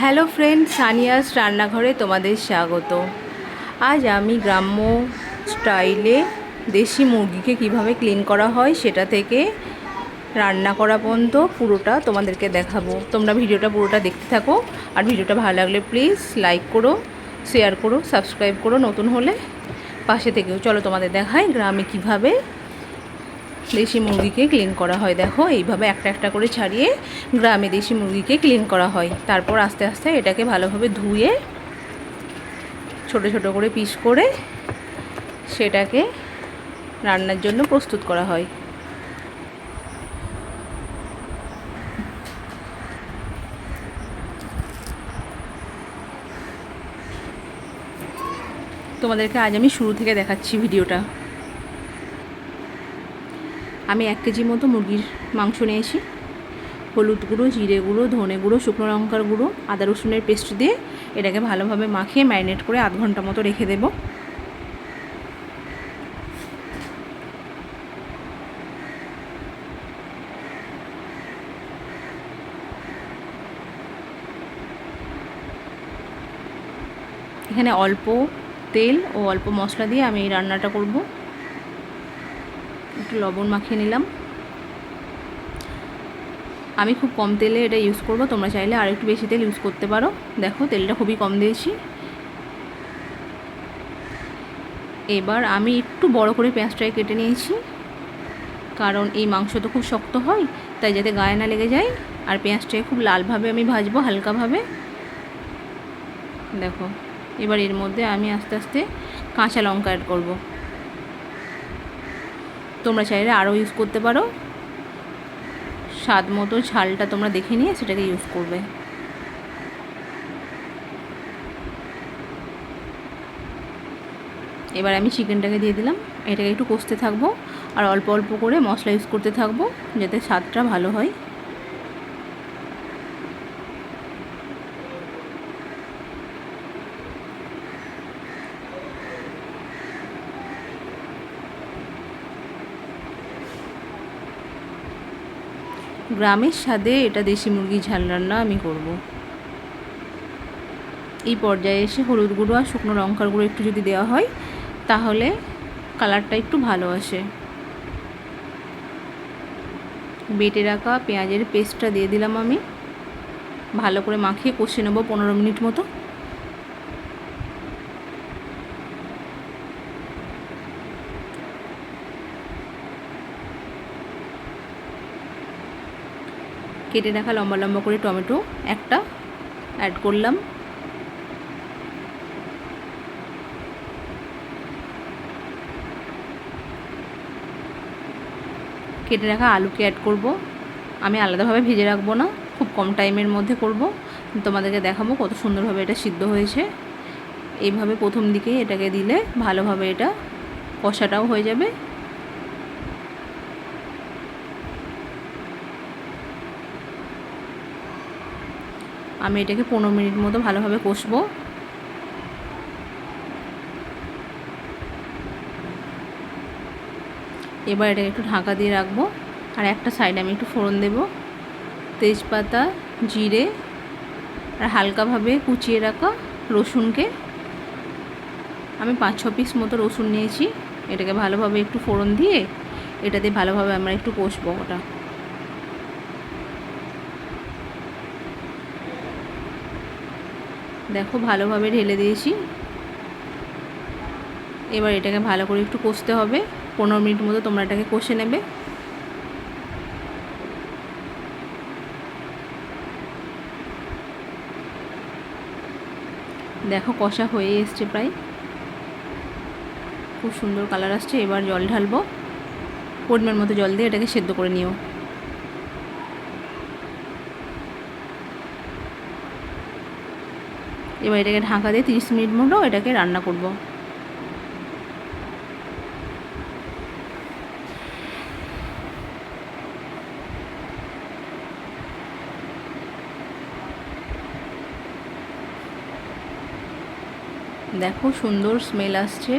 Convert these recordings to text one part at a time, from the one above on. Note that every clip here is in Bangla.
হ্যালো ফ্রেন্ড, সানিয়াস রান্নাঘরে তোমাদের স্বাগত। আজ আমি গ্রাম্য স্টাইলে দেশি মুরগিকে কিভাবে ক্লিন করা হয় সেটা থেকে রান্না করা পর্যন্ত পুরোটা তোমাদেরকে দেখাবো। তোমরা ভিডিওটা পুরোটা দেখতে থাকো, আর ভিডিওটা ভালো লাগলে প্লিজ লাইক করো, শেয়ার করো, সাবস্ক্রাইব করো নতুন হলে, পাশে থেকেও। চলো তোমাদের দেখাই গ্রামে কিভাবে দেশি মুরগিকে ক্লিন করা হয়। দেখো, এইভাবে একটা একটা করে ছাড়িয়ে গ্রামে দেশি মুরগিকে ক্লিন করা হয়। তারপর আস্তে আস্তে এটাকে ভালোভাবে ধুয়ে ছোট ছোট করে পিস করে সেটাকে রান্নার জন্য প্রস্তুত করা হয়। তোমাদেরকে আজ আমি শুরু থেকে দেখাচ্ছি ভিডিওটা। আমি 1 কেজি মতো মুরগির মাংস নিয়েছি। হলুদ গুঁড়ো, জিরে গুঁড়ো, ধনে গুঁড়ো, শুকনো লঙ্কার গুঁড়ো, আদা রসুনের পেস্ট দিয়ে এটাকে ভালোভাবে মাখিয়ে ম্যারিনেট করে আধ ঘন্টা মতো রেখে দেব। এখানে অল্প তেল ও অল্প মশলা দিয়ে আমি এই রান্নাটা করব। একটু লবণ মাখিয়ে নিলাম। আমি খুব কম তেলে এটা ইউজ করব, তোমরা চাইলে আর একটু বেশি তেল ইউজ করতে পারো। দেখো, তেলটা খুবই কম দিয়েছি। এবার আমি একটু বড় করে পেঁয়াজটাকে কেটে নিয়েছি, কারণ এই মাংস তো খুব শক্ত হয়, তাই যাতে গায়ে না লেগে যায়। আর পেঁয়াজটাকে খুব লালভাবে আমি ভাজবো, হালকাভাবে। দেখো, এবার এর মধ্যে আমি আস্তে আস্তে কাঁচা লঙ্কা অ্যাড করব। তোমরা চাইলে আরও ইউজ করতে পারো, স্বাদ মতো ঝালটা তোমরা দেখে নিয়ে সেটাকে ইউজ করবে। এবার আমি চিকেনটাকে দিয়ে দিলাম। এটাকে একটু কষতে থাকবো, আর অল্প অল্প করে মশলা ইউজ করতে থাকবো যাতে স্বাদটা ভালো হয়। গ্রামের স্বাদে এটা দেশি মুরগির ঝাল রান্না আমি করব। এই পর্যায়ে এসে হলুদ গুঁড়ো আর শুকনো লঙ্কার গুঁড়ো একটু যদি দেওয়া হয় তাহলে কালারটা একটু ভালো আসে। বেটে রাখা পেঁয়াজের পেস্টটা দিয়ে দিলাম আমি। ভালো করে মাখিয়ে কষে নেব 15 মিনিট মতো। কেটে রাখা লম্বা লম্বা করে টমেটো একটা অ্যাড করলাম। কেটে রাখা আলুকে অ্যাড করব। আমি আলাদাভাবে ভেজে রাখবো না, খুব কম টাইমের মধ্যে করব। তোমাদেরকে দেখাবো কত সুন্দরভাবে এটা সিদ্ধ হয়েছে। এইভাবে প্রথম দিকেই এটাকে দিলে ভালোভাবে এটা কষাটাও হয়ে যাবে। আমি এটাকে 15 মিনিট মতো ভালোভাবে কষবো। এবার এটাকে একটু ঢাকা দিয়ে রাখবো। আর একটা সাইডে আমি একটু ফোড়ন দেব, তেজপাতা, জিরে আর হালকাভাবে কুচিয়ে রাখা রসুনকে। আমি 5-6 পিস মতো রসুন নিয়েছি। এটাকে ভালোভাবে একটু ফোড়ন দিয়ে এটাতে ভালোভাবে আমরা একটু কষবো। ওটা দেখো, ভালোভাবে ঢেলে দিয়েছি। এবার এটাকে ভালো করে একটু কষতে হবে। 15 মিনিট মতো তোমরা এটাকে কষে নেবে। দেখো, কষা হয়ে এসছে প্রায়, খুব সুন্দর কালার আসছে। এবার জল ঢালবো, পরিমাণ মতো জল দিয়ে এটাকে সেদ্ধ করে নিও। এবার এটাকে ঢাকা দিয়ে 30 মিনিট মতো এটাকে রান্না করব। দেখো, সুন্দর স্মেল আসছে।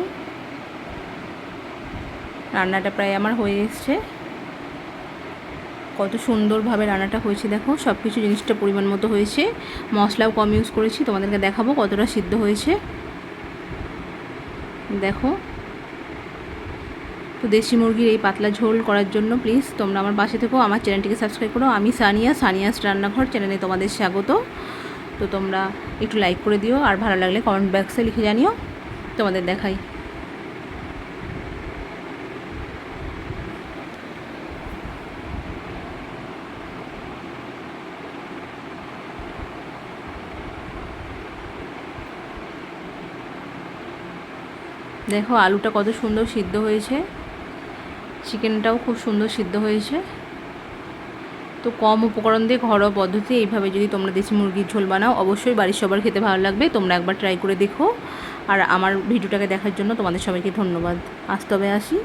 রান্নাটা প্রায় আমার হয়ে এসছে। কত সুন্দরভাবে রান্নাটা হয়েছে দেখো, সব কিছু জিনিসটা পরিমাণ মতো হয়েছে, মশলাও কম ইউজ করেছি। তোমাদেরকে দেখাবো কতটা সিদ্ধ হয়েছে দেখো। তো দেশি মুরগির এই পাতলা ঝোল করার জন্য প্লিজ তোমরা আমার পাশে থেকো, আমার চ্যানেলটিকে সাবস্ক্রাইব করো। আমি সানিয়াস রান্নাঘর চ্যানেলে তোমাদের স্বাগত। তো তোমরা একটু লাইক করে দিও, আর ভালো লাগলে কমেন্ট বক্সে লিখে জানিও। তোমাদের দেখাই দেখো আলুটা কত সুন্দর সিদ্ধ হয়েছে, চিকেনটাও খুব সুন্দর সিদ্ধ হয়েছে। তো কম উপকরণ দিয়ে ঘরোয়া পদ্ধতি এইভাবে যদি তোমরা দেশি মুরগির ঝোল বানাও, অবশ্যই বাড়ির সবার খেতে ভালো লাগবে। তোমরা একবার ট্রাই করে দেখো। আর আমার ভিডিওটাকে দেখার জন্য তোমাদের সবাইকে ধন্যবাদ। আজ তবে আসি।